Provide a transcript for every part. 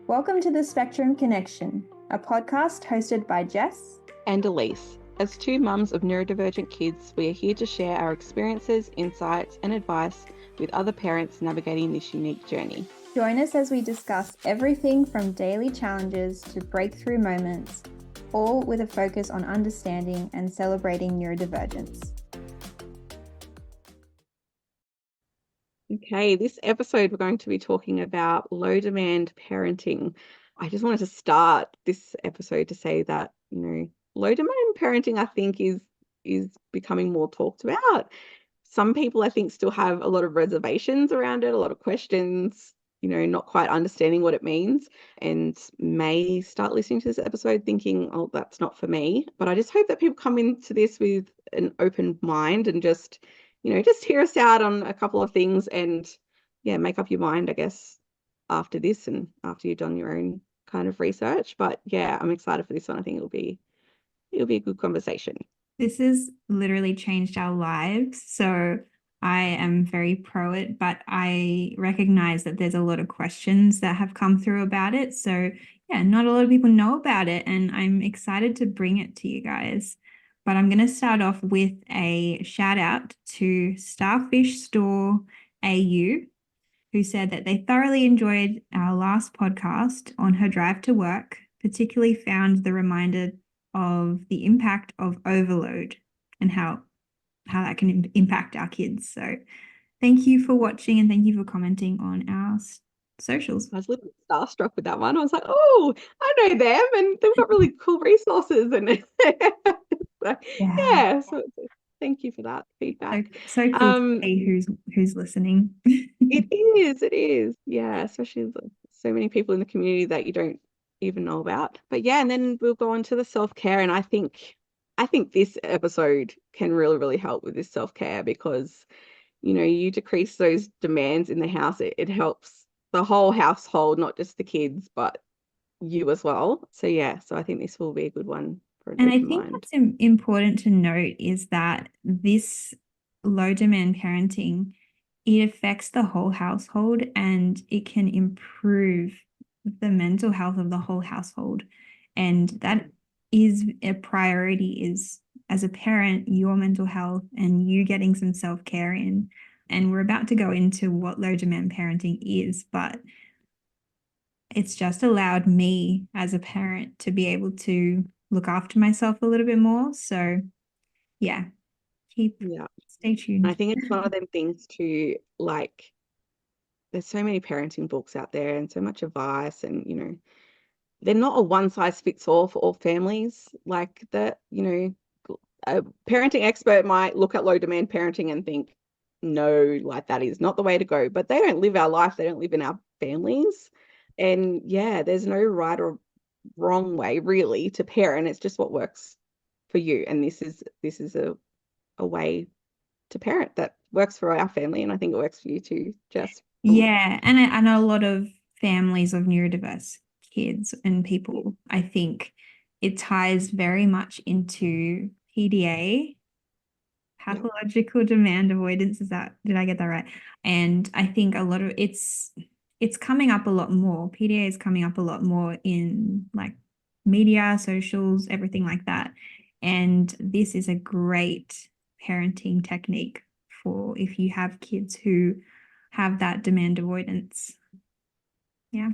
Welcome to the Spectrum Connection, a podcast hosted by Jess and Alyce. As two mums of neurodivergent kids, we are here to share our experiences, insights, and advice with other parents navigating this unique journey. Join us as we discuss everything from daily challenges to breakthrough moments, all with a focus on understanding and celebrating neurodivergence. Okay, this episode we're going to be talking about low demand parenting. I just wanted to start this episode to say that, low demand parenting, I think, is becoming more talked about. Some people, I think, still have a lot of reservations around it, a lot of questions, not quite understanding what it means, and may start listening to this episode thinking, oh, that's not for me. But I just hope that people come into this with an open mind and just hear us out on a couple of things and, make up your mind, I guess, after this and after you've done your own kind of research. But yeah, I'm excited for this one. I think it'll be a good conversation. This has literally changed our lives. So I am very pro it, but I recognize that there's a lot of questions that have come through about it. So yeah, not a lot of people know about it, and I'm excited to bring it to you guys. But I'm going to start off with a shout out to Starfish Store AU, who said that they thoroughly enjoyed our last podcast on her drive to work, particularly found the reminder of the impact of overload and how that can impact our kids. So thank you for watching and thank you for commenting on our socials. I was a little bit starstruck with that one. I was like, oh, I know them and they've got really cool resources. And so thank you for that feedback. So cool to see who's listening. It is. Yeah, especially so many people in the community that you don't even know about. But yeah, and then we'll go on to the self-care. And I think this episode can really, really help with this self-care because, you decrease those demands in the house. It helps the whole household, not just the kids, but you as well. So yeah, so I think this will be a good one for an And I open think mind. what's important to note is that this low demand parenting, it affects the whole household and it can improve the mental health of the whole household. And that is a priority, is as a parent, your mental health and you getting some self-care in. And we're about to go into what low demand parenting is, but it's just allowed me as a parent to be able to look after myself a little bit more. So yeah, stay tuned. I think it's one of them things to, like, there's so many parenting books out there and so much advice, and they're not a one size fits all for all families. Like that, a parenting expert might look at low demand parenting and think, no, like that is not the way to go. But they don't live our life. They don't live in our families. And yeah, there's no right or wrong way really to parent. It's just what works for you. And this is a way to parent that works for our family. And I think it works for you too, Jess. Yeah. And I know a lot of families of neurodiverse kids and people, I think it ties very much into PDA, pathological demand avoidance. Did I get that right? And I think a lot of it's coming up a lot more. PDA is coming up a lot more in like media, socials, everything like that. And this is a great parenting technique for if you have kids who have that demand avoidance. Yeah.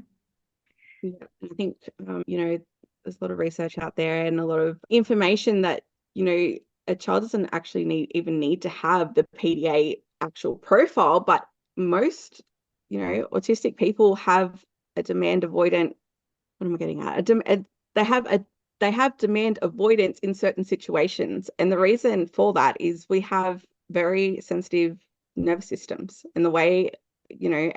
I think, there's a lot of research out there and a lot of information that, a child doesn't actually need to have the PDA actual profile, but most, autistic people have a demand avoidant. What am I getting at? They have demand avoidance in certain situations. And the reason for that is we have very sensitive nervous systems and the way,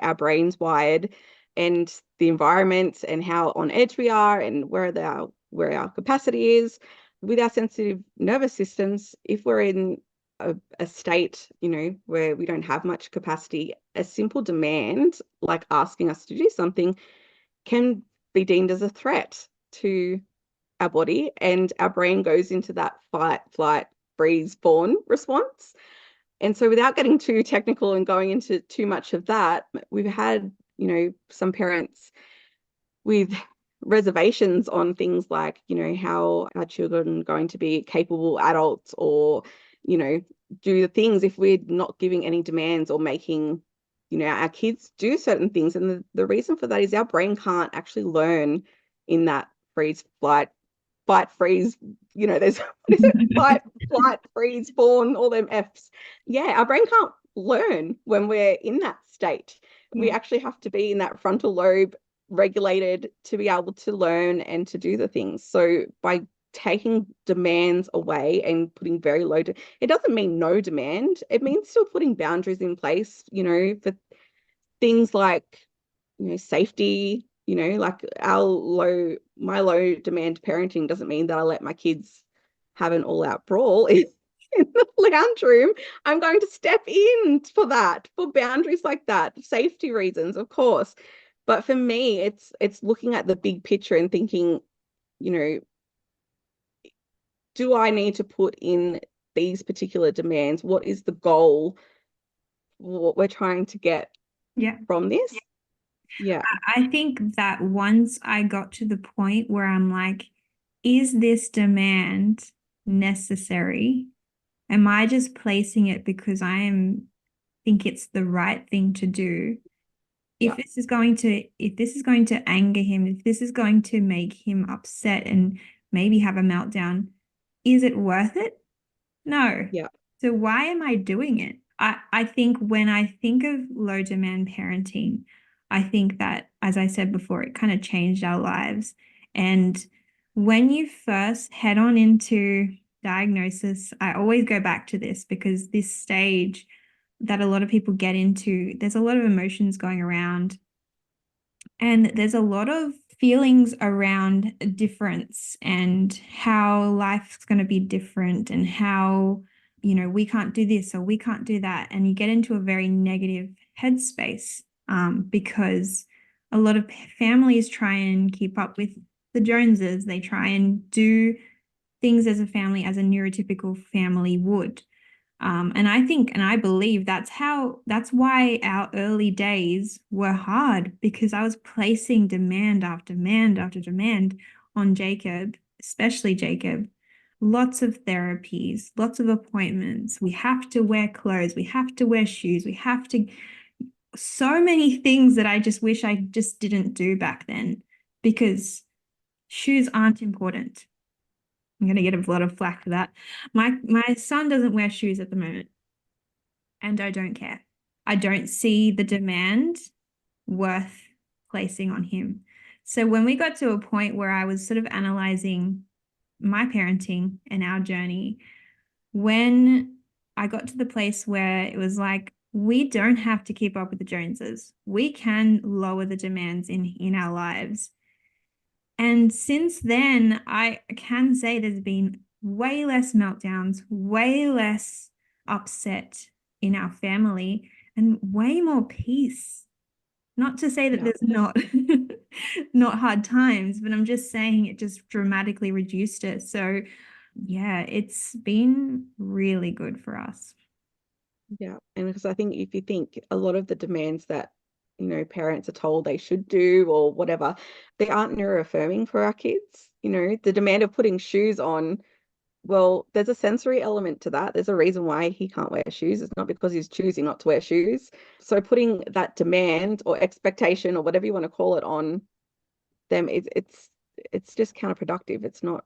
our brain's wired and the environment and how on edge we are and where our capacity is with our sensitive nervous systems. If we're in a state, where we don't have much capacity, a simple demand like asking us to do something can be deemed as a threat to our body, and our brain goes into that fight, flight, freeze, fawn response. And so without getting too technical and going into too much of that, we've had, some parents with reservations on things like, how our children are going to be capable adults, or, do the things if we're not giving any demands or making, our kids do certain things. And the reason for that is our brain can't actually learn in that freeze, fight, freeze, there's, what is it? Fight, flight, freeze, fawn, all them Fs. Yeah, our brain can't learn when we're in that state. Yeah. We actually have to be in that frontal lobe regulated to be able to learn and to do the things. So by taking demands away and putting very low, it doesn't mean no demand. It means still putting boundaries in place, for things like, safety, like my low demand parenting doesn't mean that I let my kids have an all out brawl in the lounge room. I'm going to step in for that, for boundaries like that, safety reasons, of course. But for me, it's looking at the big picture and thinking, do I need to put in these particular demands? What is the goal? What we're trying to get from this? Yeah. I think that once I got to the point where I'm like, is this demand necessary? Am I just placing it because think it's the right thing to do? If this is going to anger him, if this is going to make him upset and maybe have a meltdown, is it worth it? No. Yeah. So why am I doing it? I think when I think of low demand parenting, I think that, as I said before, it kind of changed our lives. And when you first head on into diagnosis, I always go back to this because this stage that a lot of people get into, there's a lot of emotions going around. And there's a lot of feelings around difference and how life's going to be different and how, we can't do this or we can't do that. And you get into a very negative headspace because a lot of families try and keep up with the Joneses. They try and do things as a family, as a neurotypical family would. And I think, and I believe that's why our early days were hard, because I was placing demand after demand after demand on Jacob, especially Jacob. Lots of therapies, lots of appointments. We have to wear clothes. We have to wear shoes. So many things that I just wish I just didn't do back then, because shoes aren't important. I'm going to get a lot of flack for that. My son doesn't wear shoes at the moment, and I don't care. I don't see the demand worth placing on him. So when we got to a point where I was sort of analyzing my parenting and our journey, when I got to the place where it was like, we don't have to keep up with the Joneses. We can lower the demands in our lives. And since then, I can say there's been way less meltdowns, way less upset in our family, and way more peace. Not to say that there's not hard times, but I'm just saying it just dramatically reduced it. So yeah, it's been really good for us. Yeah. And because I think if you think a lot of the demands that parents are told they should do or whatever, they aren't neuroaffirming for our kids. The demand of putting shoes on, well, there's a sensory element to that. There's a reason why he can't wear shoes. It's not because he's choosing not to wear shoes. So putting that demand or expectation or whatever you want to call it on them, it's just counterproductive. It's not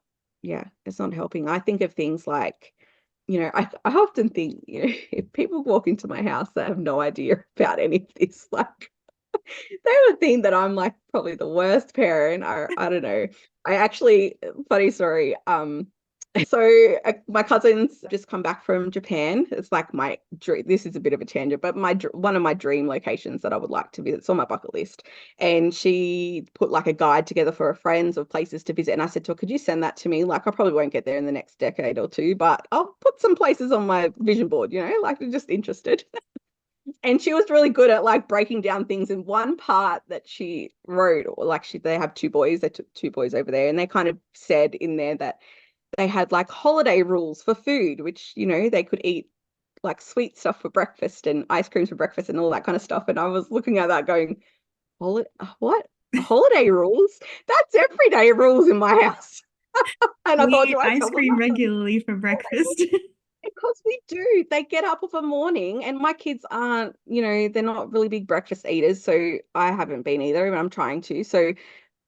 helping. I think of things like, I often think, if people walk into my house that have no idea about any of this, like, they would think that I'm like probably the worst parent. I don't know. I actually, funny story. So my cousins just come back from Japan. It's like my dream. This is a bit of a tangent, but one of my dream locations that I would like to visit. It's on my bucket list. And she put like a guide together for her friends of places to visit. And I said to her, could you send that to me? Like, I probably won't get there in the next decade or two, but I'll put some places on my vision board, like I'm just interested. And she was really good at like breaking down things. In one part that she wrote, or like they have two boys, they took two boys over there, and they kind of said in there that they had like holiday rules for food, which, they could eat like sweet stuff for breakfast and ice creams for breakfast and all that kind of stuff. And I was looking at that going, what? holiday rules? That's everyday rules in my house. And I We thought, eat do I ice tell them cream that? regularly for breakfast. Because we do. They get up of a morning, and my kids aren't, they're not really big breakfast eaters. So I haven't been either, and I'm trying to. So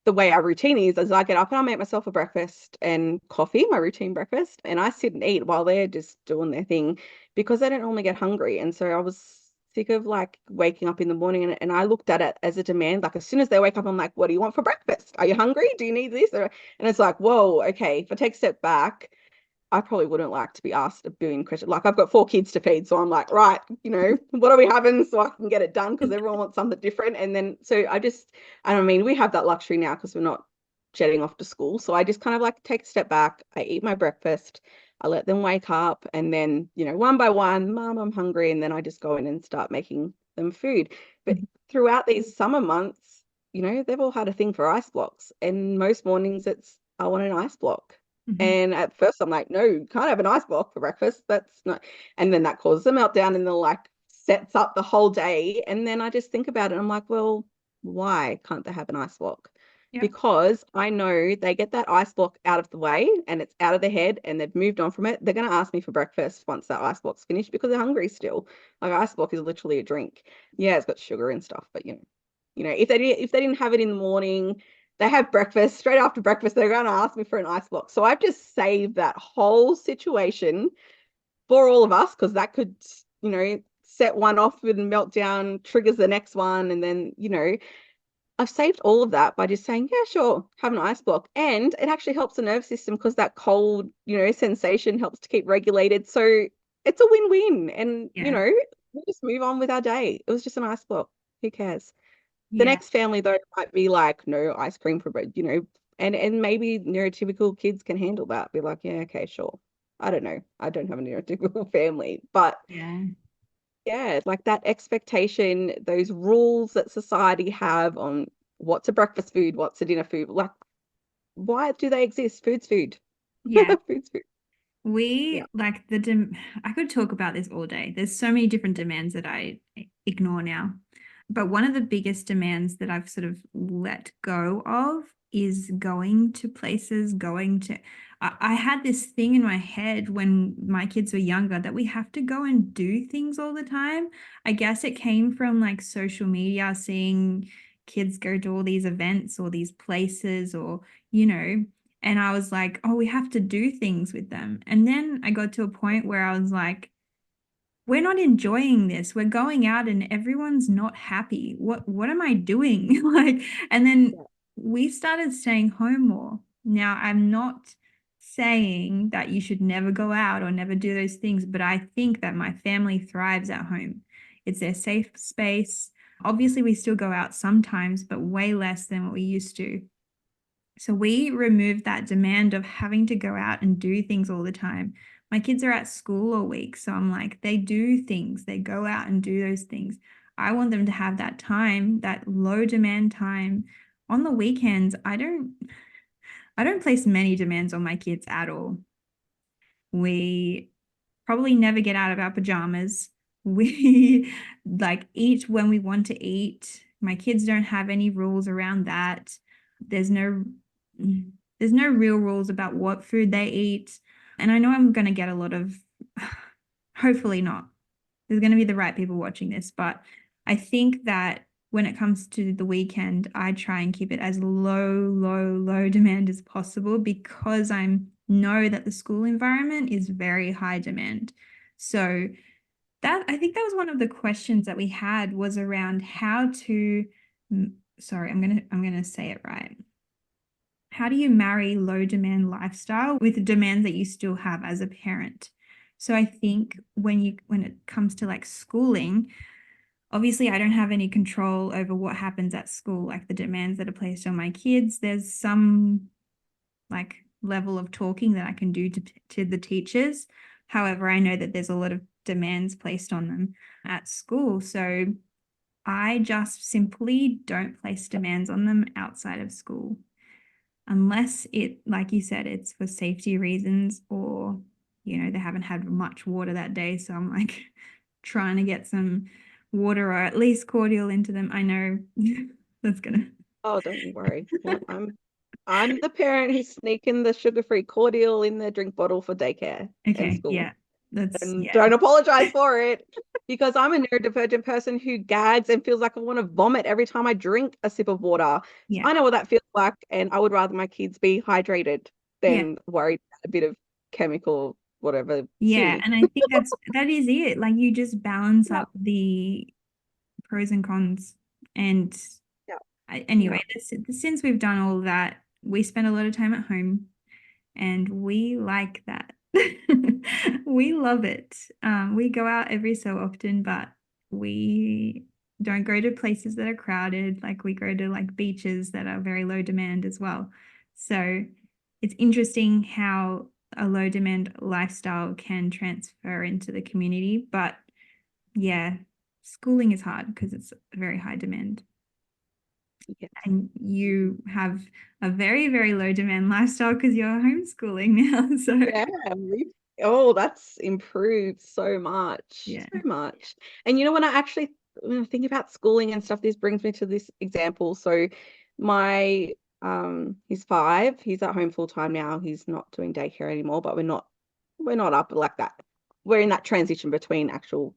the way our routine is I get up and I make myself a breakfast and coffee, my routine breakfast, and I sit and eat while they're just doing their thing because they don't normally get hungry. And so I was sick of like waking up in the morning, and I looked at it as a demand. Like as soon as they wake up, I'm like, what do you want for breakfast? Are you hungry? Do you need this? And it's like, whoa, okay. If I take a step back, I probably wouldn't like to be asked a billion questions. Like I've got 4 kids to feed, so I'm like, right, what are we having so I can get it done because everyone wants something different. And then I mean, we have that luxury now because we're not jetting off to school. So I just kind of like take a step back. I eat my breakfast. I let them wake up, and then one by one, Mom, I'm hungry, and then I just go in and start making them food. But throughout these summer months, they've all had a thing for ice blocks, and most mornings it's I want an ice block. And at first I'm like, no, you can't have an ice block for breakfast. That's not. And then that causes a meltdown, and then like sets up the whole day. And then I just think about it. And I'm like, well, why can't they have an ice block? Yep. Because I know they get that ice block out of the way and it's out of their head and they've moved on from it. They're going to ask me for breakfast once that ice block's finished because they're hungry still. Like ice block is literally a drink. Yeah, it's got sugar and stuff, but if they didn't have it in the morning, they have breakfast. Straight after breakfast, they're going to ask me for an ice block. So I've just saved that whole situation for all of us because that could, set one off with a meltdown, triggers the next one. And then, I've saved all of that by just saying, yeah, sure, have an ice block. And it actually helps the nervous system because that cold, sensation helps to keep regulated. So it's a win-win. And, we just move on with our day. It was just an ice block. Who cares? The next family, though, might be like, no ice cream for bread, and maybe neurotypical kids can handle that. Be like, yeah, okay, sure. I don't know. I don't have a neurotypical family, but yeah, like that expectation, those rules that society have on what's a breakfast food, what's a dinner food, like, why do they exist? Food's food. Yeah. Food's food. We like I could talk about this all day. There's so many different demands that I ignore now. But one of the biggest demands that I've sort of let go of is going to places, I had this thing in my head when my kids were younger that we have to go and do things all the time. I guess it came from like social media, seeing kids go to all these events or these places or, and I was like, oh, we have to do things with them. And then I got to a point where I was like, we're not enjoying this. We're going out and everyone's not happy. What am I doing? And then we started staying home more. Now, I'm not saying that you should never go out or never do those things, but I think that my family thrives at home. It's their safe space. Obviously, we still go out sometimes, but way less than what we used to. So we removed that demand of having to go out and do things all the time. My kids are at school all week, so I'm like, they do things, they go out and do those things. I want them to have that time, that low demand time. On the weekends, I don't place many demands on my kids at all. We probably never get out of our pajamas. We like eat when we want to eat. My kids don't have any rules around that. There's no real rules about what food they eat. And I know I'm going to get a lot of, hopefully not. There's going to be the right people watching this, but I think that when it comes to the weekend, I try and keep it as low demand as possible because I know that the school environment is very high demand. So that, I think that was one of the questions that we had was around how to, sorry, I'm going to say it right. How do you marry low demand lifestyle with the demands that you still have as a parent? So I think when it comes to like schooling, obviously I don't have any control over what happens at school, like the demands that are placed on my kids. There's some like level of talking that I can do to the teachers. However, I know that there's a lot of demands placed on them at school. So I just simply don't place demands on them outside of school. Unless it, like you said, it's for safety reasons or, they haven't had much water that day. So I'm like trying to get some water or at least cordial into them. I know that's going to Oh, don't you worry. Yeah, I'm the parent who's sneaking the sugar-free cordial in the drink bottle for daycare and Okay, school. yeah. That's And yeah. don't apologize for it, because I'm a neurodivergent person who gags and feels like I want to vomit every time I drink a sip of water. So Yeah. I know what that feels like, and I would rather my kids be hydrated Yeah. than worried about a bit of chemical whatever Yeah, sitting. and I think that is it. Like you just balance Yeah, up the pros and cons. And yeah, yeah, anyway, since we've done all that, we spend a lot of time at home and we like that. We love it. We go out every so often, but we don't go to places that are crowded. Like we go to like beaches that are very low demand as well. So it's interesting how a low demand lifestyle can transfer into the community. But yeah, schooling is hard because it's very high demand. yes. And you have a very, very low demand lifestyle because you're homeschooling now. So Yeah, oh, that's improved so much, yeah. so much. And when when I think about schooling and stuff, this brings me to this example. So my he's 5, he's at home full time now. He's not doing daycare anymore, but we're not up like that. We're in that transition between actual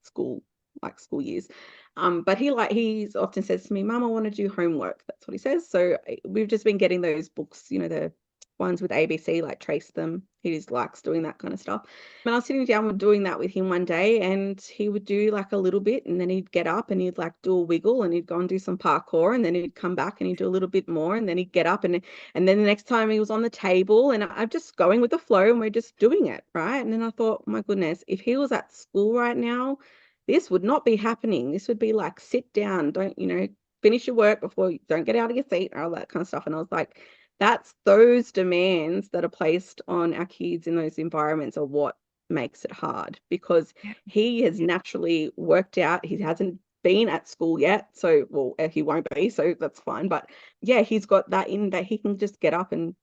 school, like school years. But he's often says to me, Mum, I want to do homework. That's what he says. So we've just been getting those books, the ones with ABC, like Trace Them. He just likes doing that kind of stuff. And I was sitting down with doing that with him one day, and he would do like a little bit, and then he'd get up and he'd like do a wiggle, and he'd go and do some parkour, and then he'd come back and he'd do a little bit more, and then he'd get up, and then the next time he was on the table, and I'm just going with the flow, and we're just doing it, right? And then I thought, my goodness, if he was at school right now, this would not be happening. This would be like, sit down, don't, finish your work before you don't get out of your seat, all that kind of stuff. And I was like, that's those demands that are placed on our kids in those environments are what makes it hard, because Yeah. he has naturally worked out, he hasn't been at school yet, so well, he won't be, so that's fine. But yeah, he's got that in that he can just get up and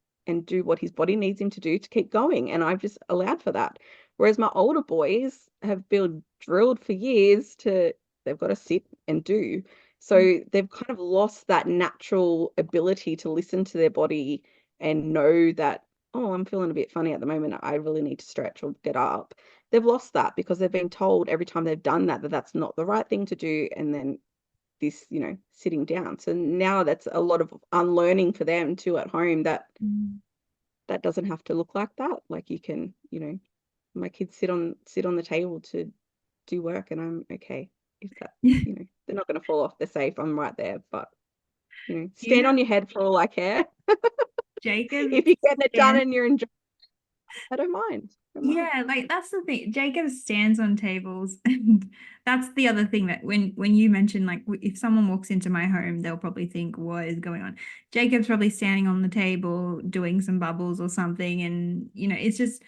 do what his body needs him to do to keep going, and I've just allowed for that. Whereas my older boys have been drilled for years to, they've got to sit and do. So they've kind of lost that natural ability to listen to their body and know that, oh, I'm feeling a bit funny at the moment, I really need to stretch or get up. They've lost that because they've been told every time they've done that that's not the right thing to do. And then this, sitting down. So now that's a lot of unlearning for them too at home, that that doesn't have to look like that. Like you can, my kids sit on the table to do work, and I'm okay if that, they're not going to fall off. They're safe. I'm right there. But You stand know, on your head for all I care. Jacob If you're getting it done stands, and you're enjoying, I don't mind. I don't mind. yeah, like that's the thing. Jacob stands on tables, and that's the other thing that when you mention like if someone walks into my home, they'll probably think, what is going on? Jacob's probably standing on the table doing some bubbles or something, and it's just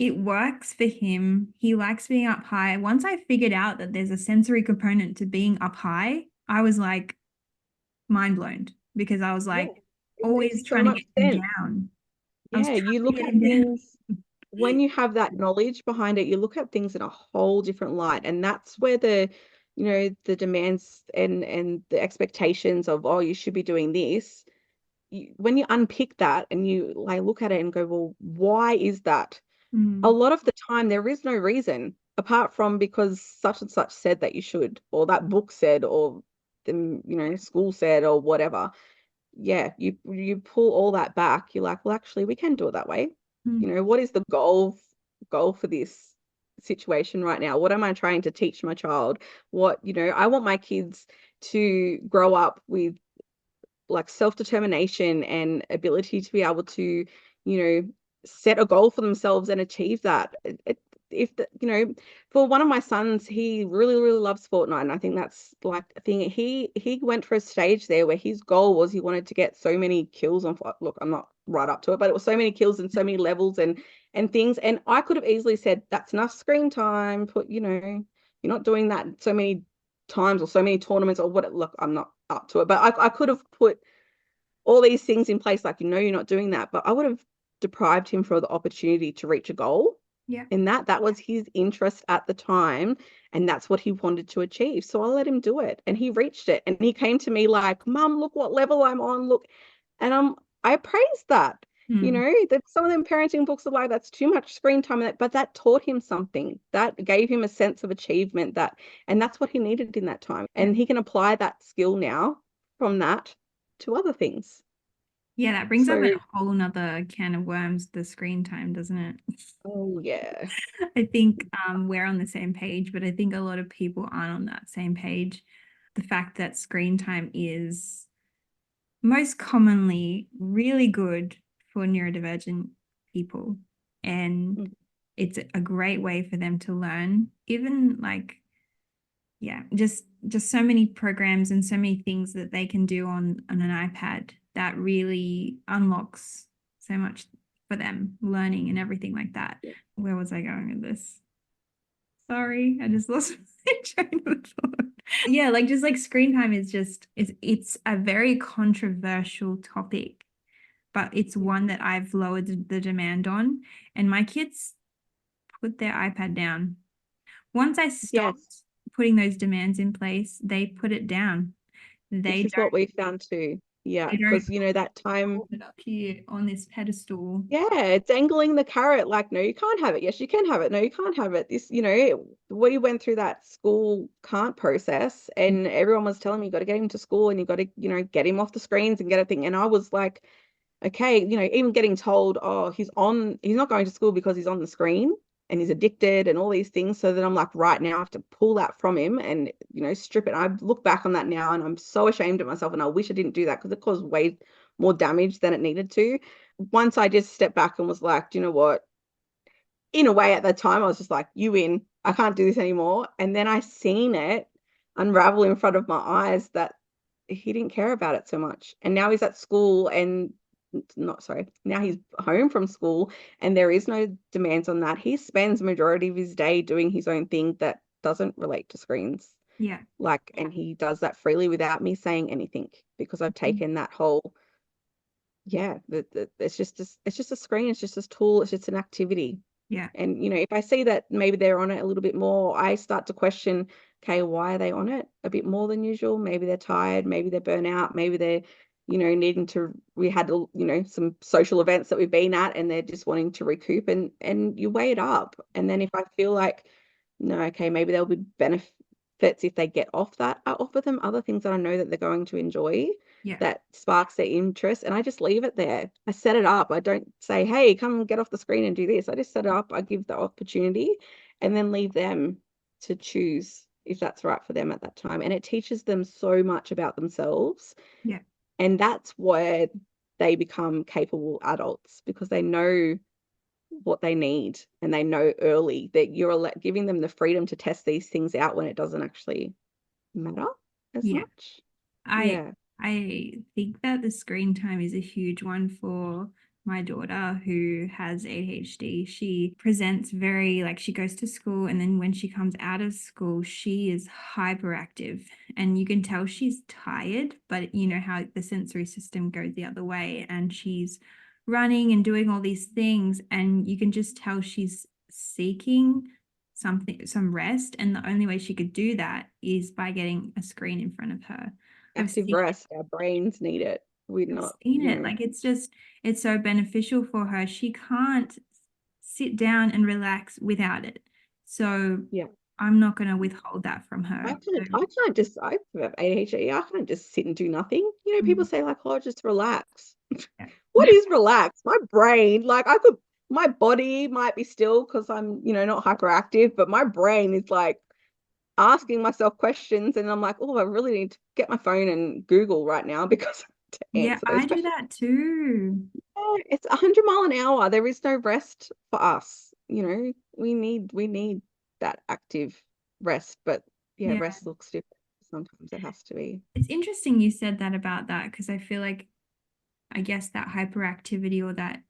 it works for him. He likes being up high. Once I figured out that there's a sensory component to being up high, I was like mind blown, because I was Yeah, like it always makes so trying to much get him sense. down. I was Yeah, trying you to look get at him down. things when you have that knowledge behind it, you look at things in a whole different light. And that's where the demands and the expectations of, oh, you should be doing this. When you unpick that and you like look at it and go, well, why is that? A Mm, lot of the time there is no reason apart from because such and such said that you should, or that book said, or the school said, or whatever. Yeah, you pull all that back. You're like, well, actually, we can do it that way. mm, What is the goal for this situation right now? What am I trying to teach my child? I want my kids to grow up with like self-determination and ability to be able to, you know, set a goal for themselves and achieve that. If the, for one of my sons, he really, really loves Fortnite. And I think that's like a thing. He went for a stage there where his goal was he wanted to get so many kills on, look, I'm not right up to it, but it was so many kills and so many levels and things. And I could have easily said, that's enough screen time. You're not doing that so many times or so many tournaments or what. Look, I'm not up to it, but I could have put all these things in place, like, you're not doing that, but I would have deprived him for the opportunity to reach a goal. Yeah. And that was his interest at the time, and that's what he wanted to achieve. So I let him do it, and he reached it. And he came to me like, "Mum, look what level I'm on. Look." And I praised that. You Mm. know, that some of them parenting books are like, that's too much screen time, but that taught him something. That gave him a sense of achievement, and that's what he needed in that time. And he can apply that skill now from that to other things. Yeah, that brings up So, a whole nother can of worms, the screen time, doesn't it? oh yeah. I think we're on the same page, but I think a lot of people aren't on that same page. The fact that screen time is most commonly really good for neurodivergent people, and Mm. it's a great way for them to learn. Even like, yeah, just so many programs and so many things that they can do on an iPad that really unlocks so much for them, learning and everything like that. Yeah. Where was I going with this? Sorry, I just lost my train of thought. Yeah, like just like screen time is just it's a very controversial topic, but it's one that I've lowered the demand on, and my kids put their iPad down. Once I stopped Yes. putting those demands in place, they put it down. This They is what we found too. Yeah, don't because that time, hold it up here on this pedestal. yeah, dangling the carrot, like, no, you can't have it. Yes, you can have it. No, you can't have it. This, we went through that school can't process, and everyone was telling me you got to get him to school and you got to, get him off the screens and get everything. And I was like, okay, even getting told, oh, he's not going to school because he's on the screen and he's addicted and all these things. So then I'm like, right now I have to pull that from him and, strip it. I look back on that now and I'm so ashamed of myself, and I wish I didn't do that because it caused way more damage than it needed to. Once I just stepped back and was like, do you know what? In a way, at that time, I was just like, you win. I can't do this anymore. And then I seen it unravel in front of my eyes that he didn't care about it so much. And now he's at school and not sorry. Now he's home from school and there is no demands on that. He spends majority of his day doing his own thing that doesn't relate to screens. Yeah. And he does that freely without me saying anything because I've taken that whole it's just a screen, it's just a tool, it's just an activity. Yeah. And if I see that maybe they're on it a little bit more, I start to question, okay, why are they on it a bit more than usual? Maybe they're tired, maybe they're burnt out, maybe they're needing to, we had some social events that we've been at and they're just wanting to recoup, and you weigh it up. And then if I feel like, no, okay, maybe there'll be benefits if they get off that, I offer them other things that I know that they're going to enjoy, Yeah. that sparks their interest, and I just leave it there. I set it up. I don't say, hey, come get off the screen and do this. I just set it up. I give the opportunity and then leave them to choose if that's right for them at that time. And it teaches them so much about themselves. Yeah. And that's where they become capable adults, because they know what they need and they know early that you're giving them the freedom to test these things out when it doesn't actually matter as Yeah. much. I think that the screen time is a huge one for my daughter who has ADHD. She presents very, like, she goes to school and then when she comes out of school, she is hyperactive and you can tell she's tired, but you know how the sensory system goes the other way and she's running and doing all these things and you can just tell she's seeking some rest, and the only way she could do that is by getting a screen in front of her. Active rest, our brains need it. We're not, Seen it. Like it's so beneficial for her. She can't sit down and relax without it. So yeah. I'm not going to withhold that from her. I have ADHD. I can't just sit and do nothing. People say like, oh, just relax. Yeah. What is relax? My brain, like my body might be still because I'm, not hyperactive, but my brain is like asking myself questions and I'm like, oh, I really need to get my phone and Google right now because to answer those I do questions. that too. Yeah, it's 100 mile an hour. There is no rest for us. We need that active rest, but Yeah. rest looks different. Sometimes it has to be. It's interesting you said that about that because I feel like I guess that hyperactivity or that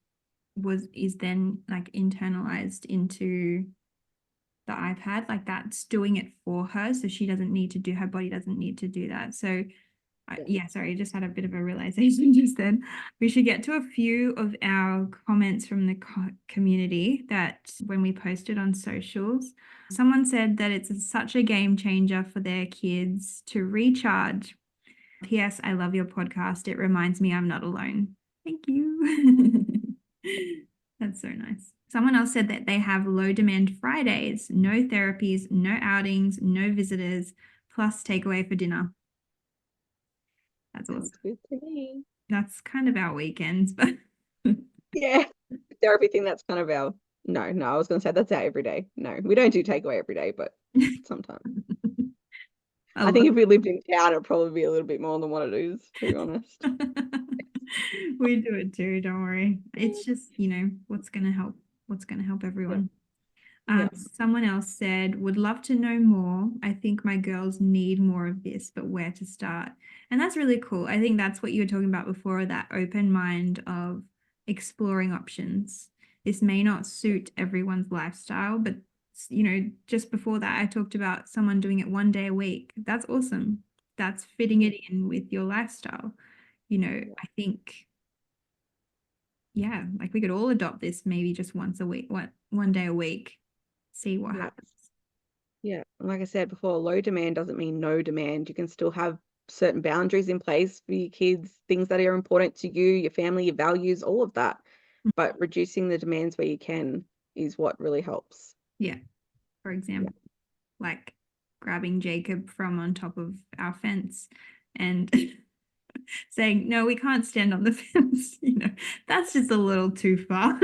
is then like internalized into the iPad, like that's doing it for her. So she doesn't need to do, her body doesn't need to do that. So Sorry, I just had a bit of a realization just then. We should get to a few of our comments from the community that when we posted on socials. Someone said that it's such a game changer for their kids to recharge. P.S. I love your podcast. It reminds me I'm not alone. Thank you. That's so nice. Someone else said that they have low demand Fridays, no therapies, no outings, no visitors, plus takeaway for dinner. That's awesome. Sounds good to me. That's kind of our weekends, but Yeah, therapy thing, that's kind of our, no, I was going to say that's our everyday. No, we don't do takeaway every day, but sometimes. I think if we lived in town, it'd probably be a little bit more than what it is, to be honest. We do it too, don't worry. It's just, what's going to help everyone. Yeah. Someone else said, would love to know more. I think my girls need more of this, but where to start? And that's really cool. I think that's what you were talking about before, that open mind of exploring options. This may not suit everyone's lifestyle, but just before that, I talked about someone doing it 1 day a week. That's awesome. That's fitting it in with your lifestyle. I think, like we could all adopt this maybe just once a week, 1 day a week, see what happens. Yeah. And like I said before, low demand doesn't mean no demand. You can still have certain boundaries in place for your kids, things that are important to you, your family, your values, all of that. But reducing the demands where you can is what really helps. Yeah. For example, like grabbing Jacob from on top of our fence and saying, no, we can't stand on the fence. That's just a little too far.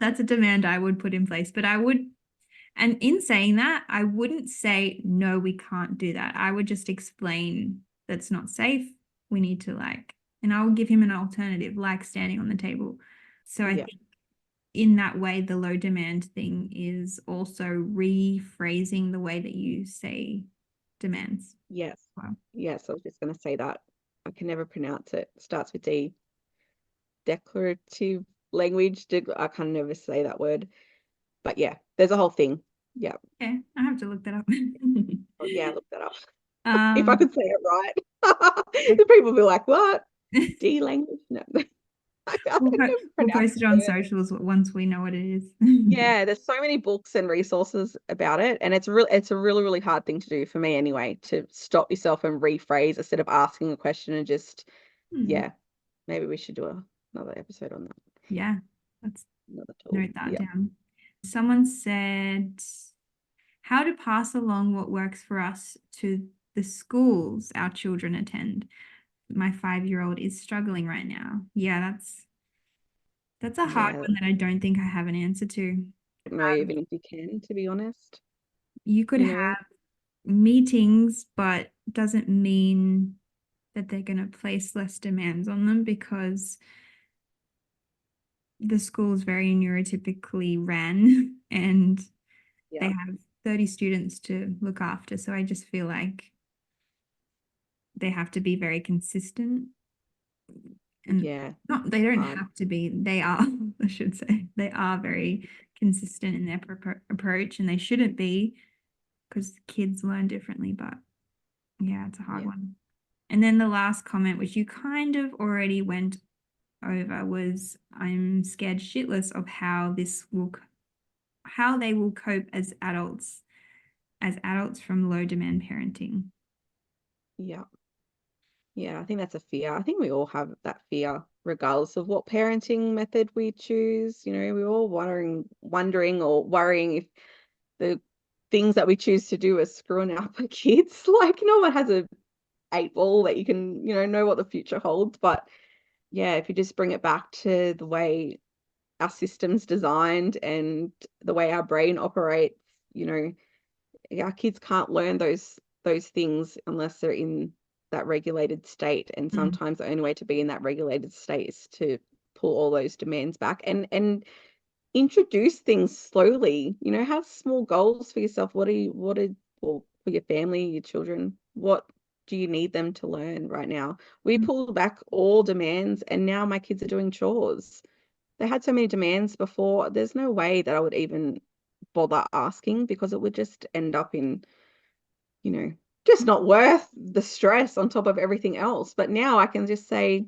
That's a demand I would put in place, but and in saying that, I wouldn't say, no, we can't do that. I would just explain that's not safe. We need to and I will give him an alternative, like standing on the table. So I think in that way, the low demand thing is also rephrasing the way that you say demands. Yes. Wow. Yes, I was just going to say that. I can never pronounce it. It starts with D. Declarative language. I can never say that word. But yeah, there's a whole thing. Yeah. Okay, I have to look that up. Yeah, look that up. If I could say it right. The people will be like, what? D language? No. We'll post it on socials once we know what it is. Yeah, there's so many books and resources about it, and it's a really, really hard thing to do for me anyway, to stop yourself and rephrase instead of asking a question and just maybe we should do another episode on that. Yeah, let's note that down. Someone said, how to pass along what works for us to the schools our children attend. My 5-year-old is struggling right now. Yeah, that's a hard one that I don't think I have an answer to. I don't know even if you can, to be honest. You could have meetings, but doesn't mean that they're going to place less demands on them, because the school is very neurotypically ran and they have 30 students to look after. So I just feel like they have to be very consistent. And they don't have to be, they are, I should say, they are very consistent in their approach, and they shouldn't be, because kids learn differently. But yeah, it's a hard one. And then the last comment, which you kind of already went over, was I'm scared shitless of how they will cope as adults from low demand parenting. Yeah, I think that's a fear. I think we all have that fear, regardless of what parenting method we choose. We're all wondering or worrying if the things that we choose to do are screwing up our kids. Like, no one has a 8-ball that you can, know what the future holds. But yeah, if you just bring it back to the way our system's designed and the way our brain operates, our kids can't learn those things unless they're in that regulated state. And sometimes the only way to be in that regulated state is to pull all those demands back and introduce things slowly. Have small goals for yourself. Or for your family, your children, what do you need them to learn right now? We pulled back all demands, and now my kids are doing chores. They had so many demands before. There's no way that I would even bother asking, because it would just end up in, just not worth the stress on top of everything else. But now I can just say,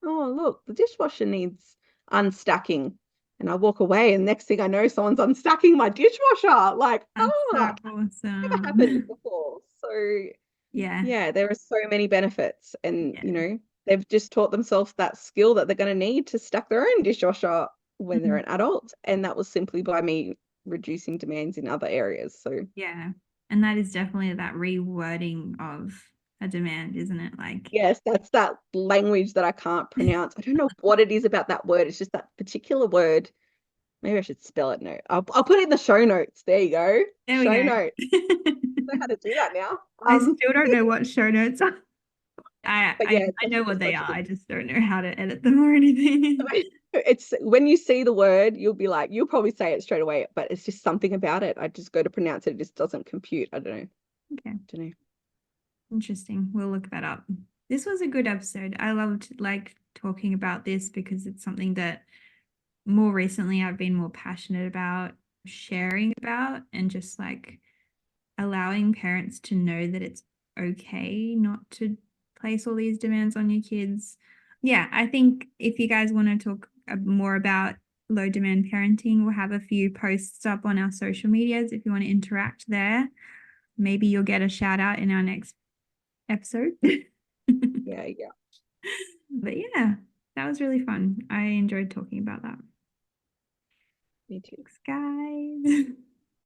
oh, look, the dishwasher needs unstacking. And I walk away, and next thing I know, someone's unstacking my dishwasher. Like, That's so never awesome. happened before. So Yeah. there are so many benefits. And, Yeah. they've just taught themselves that skill that they're going to need to stack their own dishwasher when they're an adult. And that was simply by me reducing demands in other areas. So Yeah. And that is definitely that rewording of a demand, isn't it? Like, yes, that's that language that I can't pronounce. I don't know what it is about that word. It's just that particular word. Maybe I should spell it. No, I'll put it in the show notes. There you go. there we Show go. notes. I know how to do that now. I still don't know what show notes are. But I yeah, it's know actually what just they such a are. good. I just don't know how to edit them or anything. It's when you see the word, you'll be like, you'll probably say it straight away, but it's just something about it. I just go to pronounce it, it just doesn't compute. I don't know. Okay. I don't know. Interesting. We'll look that up. This was a good episode. I loved talking about this because it's something that more recently I've been more passionate about sharing about, and just allowing parents to know that it's okay not to place all these demands on your kids. Yeah, I think if you guys want to talk more about low demand parenting, we'll have a few posts up on our social medias if you want to interact there. Maybe you'll get a shout out in our next episode. Yeah. But yeah, that was really fun. I enjoyed talking about that. Me too. Thanks, guys.